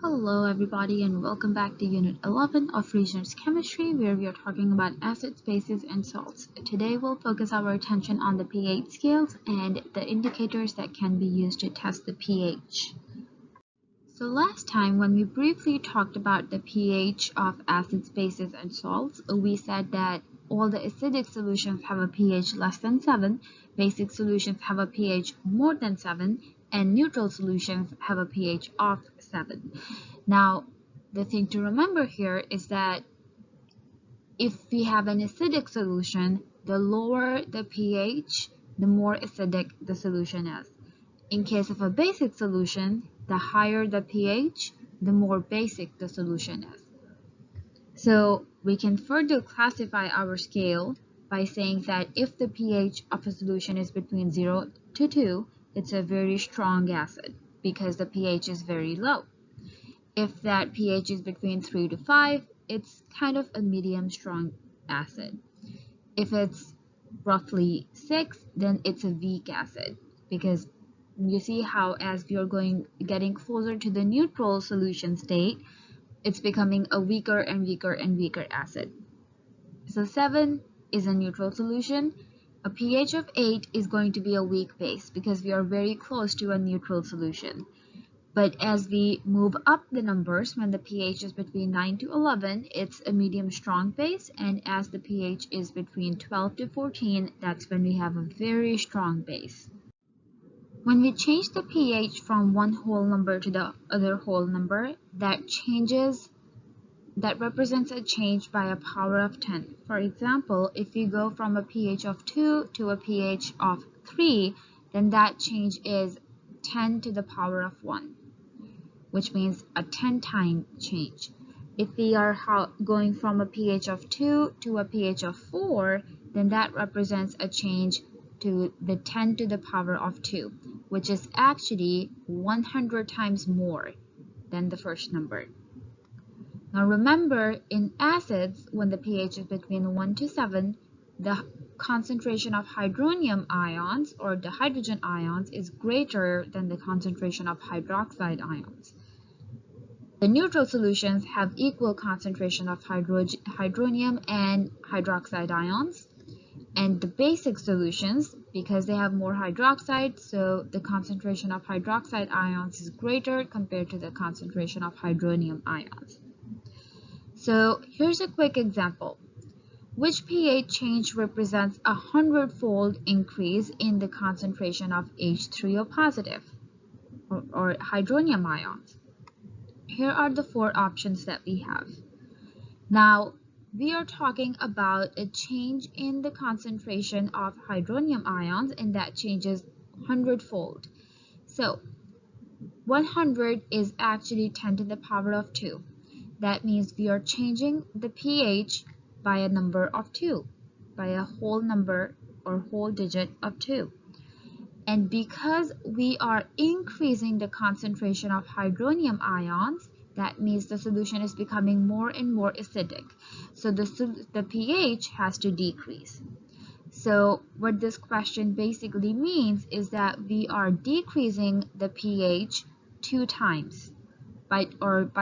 Hello everybody and welcome back to Unit 11 of Regents Chemistry, where we are talking about acids, bases, and salts. Today we'll focus our attention on the pH scales and the indicators that can be used to test the pH. So last time when we briefly talked about the pH of acids, bases, and salts, we said that all the acidic solutions have a pH less than 7, basic solutions have a pH more than 7, and neutral solutions have a pH of 7. Now, the thing to remember here is that if we have an acidic solution, the lower the pH, the more acidic the solution is. In case of a basic solution, the higher the pH, the more basic the solution is. So we can further classify our scale by saying that if the pH of a solution is between 0 to 2, it's a very strong acid because the pH is very low. If that pH is between 3 to 5, it's kind of a medium strong acid. If it's roughly 6, then it's a weak acid, because you see how as we are getting closer to the neutral solution state, it's becoming a weaker and weaker and weaker acid. So 7 is a neutral solution. A pH of 8 is going to be a weak base because we are very close to a neutral solution. But as we move up the numbers, when the pH is between 9 to 11, it's a medium strong base, and as the pH is between 12 to 14, that's when we have a very strong base. When we change the pH from one whole number to the other whole number, that represents a change by a power of 10. For example, if we go from a pH of 2 to a pH of 3, then that change is 10 to the power of 1, which means a 10-time change. If we are going from a pH of 2 to a pH of 4, then that represents a change to the 10 to the power of 2, which is actually 100 times more than the first number. Now remember, in acids, when the pH is between 1 to 7, the concentration of hydronium ions, or the hydrogen ions, is greater than the concentration of hydroxide ions. The neutral solutions have equal concentration of hydronium and hydroxide ions, and the basic solutions, because they have more hydroxide, so the concentration of hydroxide ions is greater compared to the concentration of hydronium ions. So here's a quick example. Which pH change represents a 100-fold increase in the concentration of H3O positive or hydronium ions? Here are the 4 options that we have. Now, we are talking about a change in the concentration of hydronium ions, and that changes 100-fold. So 100 is actually 10 to the power of 2. That means we are changing the pH by a number of 2, by a whole number or whole digit of 2. And because we are increasing the concentration of hydronium ions, that means the solution is becoming more and more acidic. So the pH has to decrease. So what this question basically means is that we are decreasing the pH 2 times. By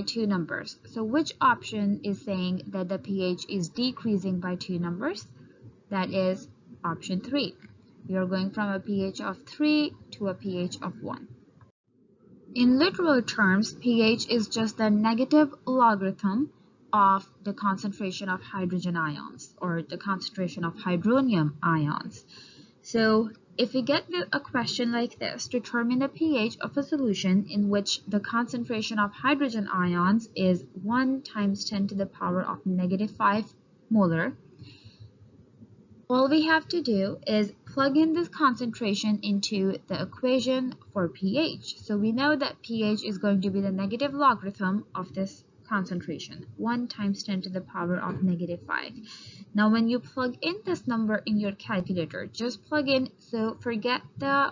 2 numbers. So which option is saying that the pH is decreasing by 2 numbers? That is option 3. We are going from a pH of 3 to a pH of 1. In literal terms, pH is just the negative logarithm of the concentration of hydrogen ions, or the concentration of hydronium ions. So if we get a question like this, determine the pH of a solution in which the concentration of hydrogen ions is 1 times 10 to the power of negative 5 molar. All we have to do is plug in this concentration into the equation for pH. So we know that pH is going to be the negative logarithm of this concentration, 1 times 10 to the power of negative 5. Now when you plug in this number in your calculator, just plug in, so forget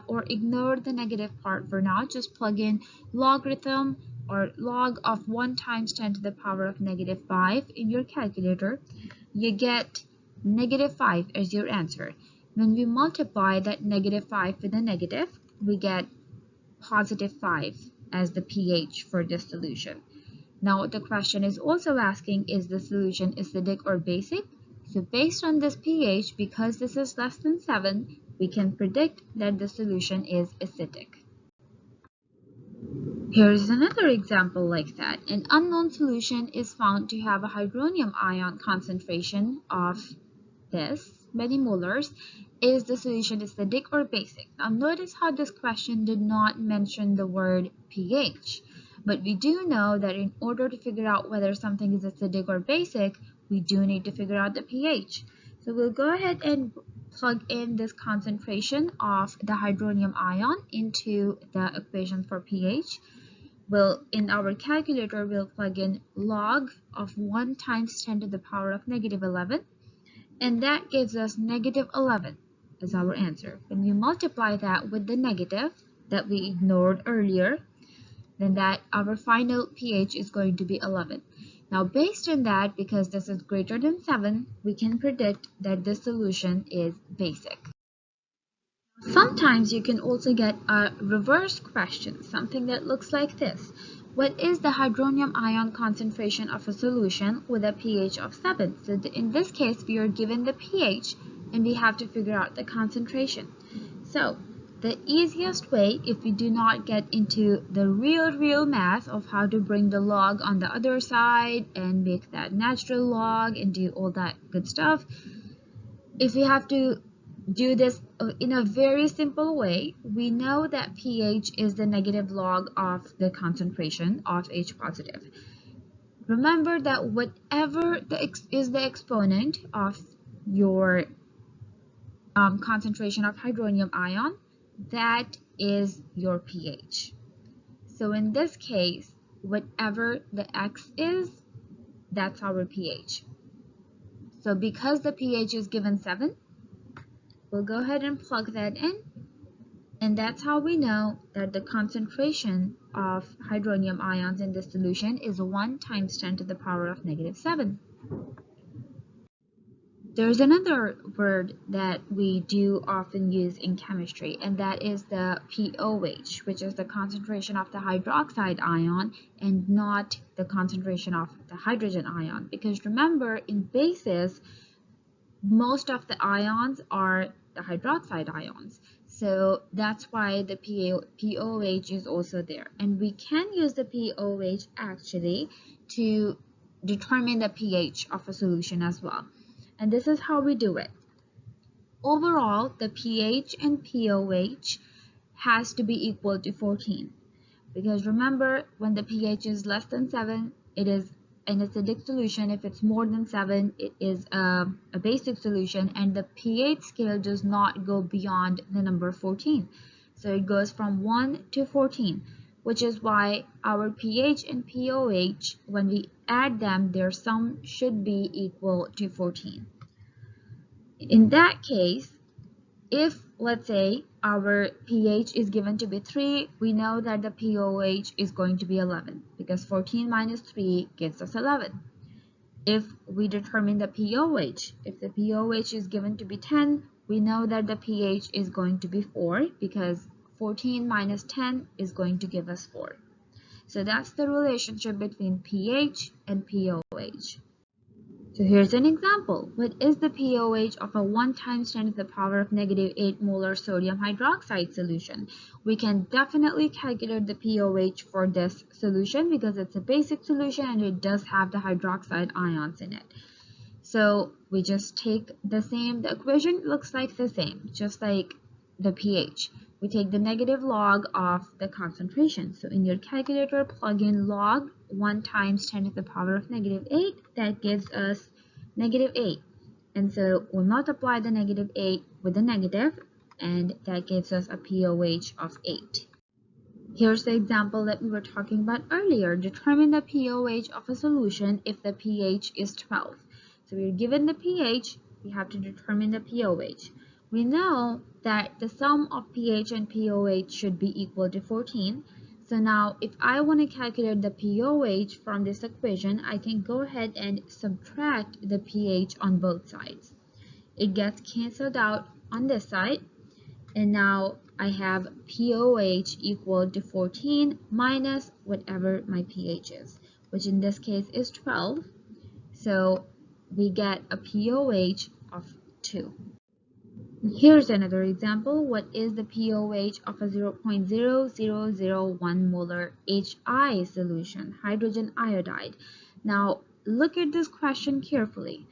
or ignore the negative part for now, just plug in logarithm or log of 1 times 10 to the power of negative 5 in your calculator. You get negative 5 as your answer. When we multiply that negative 5 with a negative, we get positive 5 as the pH for this solution. Now the question is also asking, is the solution acidic or basic? So based on this pH, because this is less than 7, we can predict that the solution is acidic. Here's another example like that. An unknown solution is found to have a hydronium ion concentration of this many molars. Is the solution acidic or basic? Now notice how this question did not mention the word pH, but we do know that in order to figure out whether something is acidic or basic, we do need to figure out the pH. So we'll go ahead and plug in this concentration of the hydronium ion into the equation for pH. In our calculator, we'll plug in log of 1 times 10 to the power of negative 11, and that gives us negative 11 as our answer. When you multiply that with the negative that we ignored earlier, then that our final pH is going to be 11. Now based on that, because this is greater than 7, we can predict that this solution is basic. Sometimes you can also get a reverse question, something that looks like this. What is the hydronium ion concentration of a solution with a pH of 7? So in this case, we are given the pH and we have to figure out the concentration. So the easiest way, if we do not get into the real math of how to bring the log on the other side and make that natural log and do all that good stuff, if we have to do this in a very simple way, we know that pH is the negative log of the concentration of H positive. Remember that whatever is the exponent of your concentration of hydronium ion, that is your pH. So in this case, whatever the X is, that's our pH. So because the pH is given 7, we'll go ahead and plug that in, and that's how we know that the concentration of hydronium ions in this solution is 1 times 10 to the power of negative 7. There's another word that we do often use in chemistry, and that is the pOH, which is the concentration of the hydroxide ion and not the concentration of the hydrogen ion. Because remember, in bases, most of the ions are the hydroxide ions. So that's why the pOH is also there. And we can use the pOH actually to determine the pH of a solution as well. And this is how we do it. Overall, the pH and pOH has to be equal to 14. Because remember, when the pH is less than 7, it is an acidic solution. If it's more than 7, it is a basic solution, and the pH scale does not go beyond the number 14. So it goes from 1 to 14, which is why our pH and pOH, when we add them, their sum should be equal to 14. In that case, if, let's say, our pH is given to be 3, we know that the pOH is going to be 11, because 14 minus 3 gives us 11. If we determine the pOH, if the pOH is given to be 10, we know that the pH is going to be 4, because 14 minus 10 is going to give us 4. So that's the relationship between pH and pOH. So here's an example. What is the pOH of a 1 times 10 to the power of negative 8 molar sodium hydroxide solution? We can definitely calculate the pOH for this solution because it's a basic solution and it does have the hydroxide ions in it. So we just take the equation looks like the same, just like the pH. We take the negative log of the concentration. So in your calculator, plug in log 1 times 10 to the power of negative 8. That gives us negative 8. And so we multiply the negative 8 with the negative, and that gives us a pOH of 8. Here's the example that we were talking about earlier. Determine the pOH of a solution if the pH is 12. So we're given the pH, we have to determine the pOH. We know that the sum of pH and pOH should be equal to 14. So now if I want to calculate the pOH from this equation, I can go ahead and subtract the pH on both sides. It gets canceled out on this side, and now I have pOH equal to 14 minus whatever my pH is, which in this case is 12. So we get a pOH of 2. Here's another example. What is the pOH of a 0.0001 molar HI solution, hydrogen iodide? Now, look at this question carefully.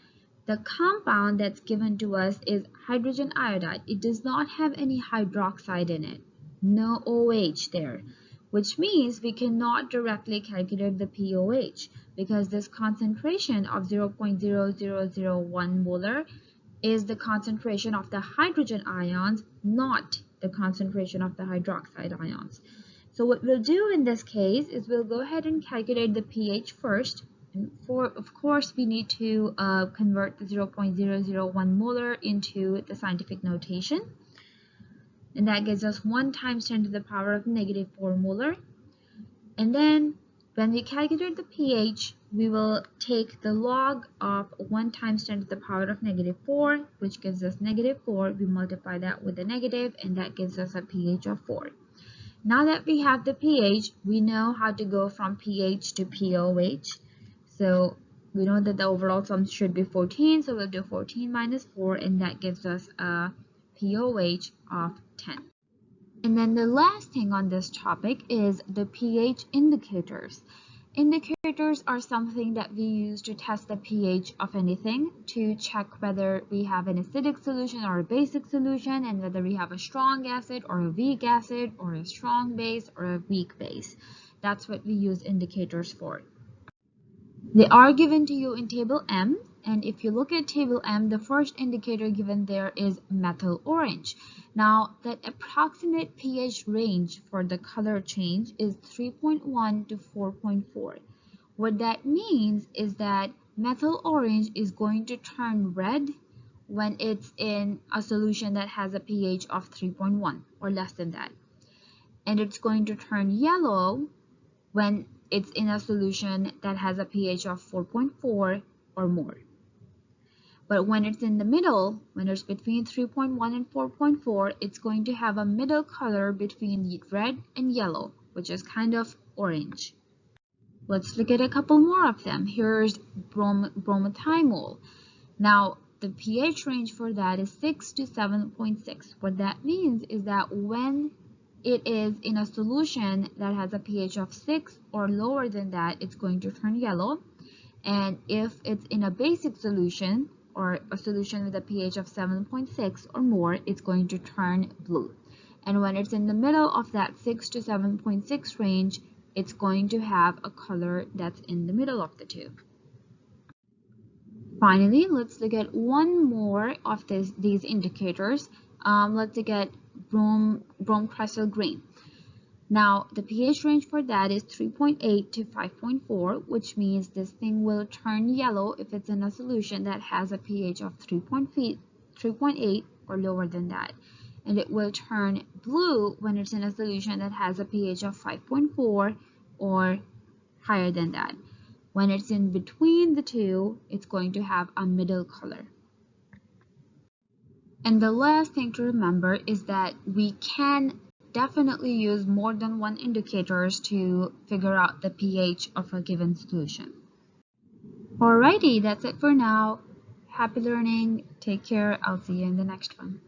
The compound that's given to us is hydrogen iodide. It does not have any hydroxide in it. No OH there, which means we cannot directly calculate the pOH because this concentration of 0.0001 molar is the concentration of the hydrogen ions, not the concentration of the hydroxide ions. So what we'll do in this case is we'll go ahead and calculate the pH first. And of course, we need to convert the 0.001 molar into the scientific notation. And that gives us 1 times 10 to the power of negative 4 molar. And then when we calculate the pH, we will take the log of 1 times 10 to the power of negative 4, which gives us negative 4. We multiply that with a negative, and that gives us a pH of 4. Now that we have the pH, we know how to go from pH to pOH. So we know that the overall sum should be 14, so we'll do 14 minus 4, and that gives us a pOH of 10. And then the last thing on this topic is the pH indicators. Indicators are something that we use to test the pH of anything, to check whether we have an acidic solution or a basic solution, and whether we have a strong acid or a weak acid, or a strong base or a weak base. That's what we use indicators for. They are given to you in table M, and if you look at table M, the first indicator given there is methyl orange. Now, that approximate pH range for the color change is 3.1 to 4.4. What that means is that methyl orange is going to turn red when it's in a solution that has a pH of 3.1 or less than that. And it's going to turn yellow when it's in a solution that has a pH of 4.4 or more. But when it's in the middle, when it's between 3.1 and 4.4, it's going to have a middle color between red and yellow, which is kind of orange. Let's look at a couple more of them. Here's bromothymol. Now, the pH range for that is 6 to 7.6. What that means is that when it is in a solution that has a pH of 6 or lower than that, it's going to turn yellow. And if it's in a basic solution, or a solution with a pH of 7.6 or more, it's going to turn blue. And when it's in the middle of that 6 to 7.6 range, it's going to have a color that's in the middle of the two. Finally, let's look at one more of these indicators. Let's look at brome crystal green. Now, the pH range for that is 3.8 to 5.4, which means this thing will turn yellow if it's in a solution that has a pH of 3.8 or lower than that. And it will turn blue when it's in a solution that has a pH of 5.4 or higher than that. When it's in between the two, it's going to have a middle color. And the last thing to remember is that we can definitely use more than one indicators to figure out the pH of a given solution. Alrighty, that's it for now. Happy learning. Take care. I'll see you in the next one.